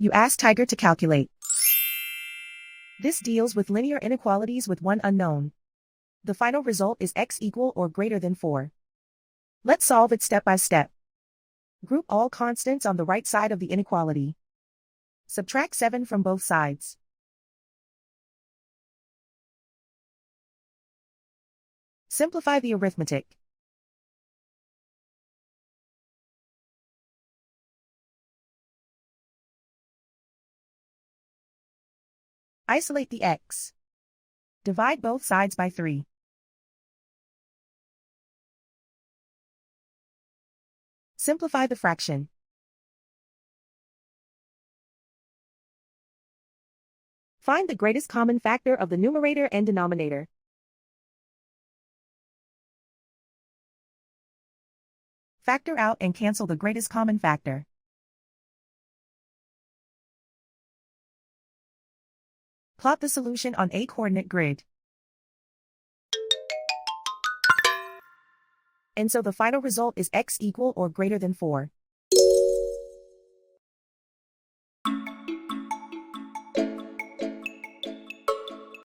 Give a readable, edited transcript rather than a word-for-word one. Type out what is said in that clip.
You ask Tiger to calculate. This deals with linear inequalities with one unknown. The final result is x equal or greater than 4. Let's solve it step by step. Group all constants on the right side of the inequality. Subtract 7 from both sides. Simplify the arithmetic. Isolate the x. Divide both sides by 3. Simplify the fraction. Find the greatest common factor of the numerator and denominator. Factor out and cancel the greatest common factor. Plot the solution on a coordinate grid. And so the final result is x equal or greater than 4.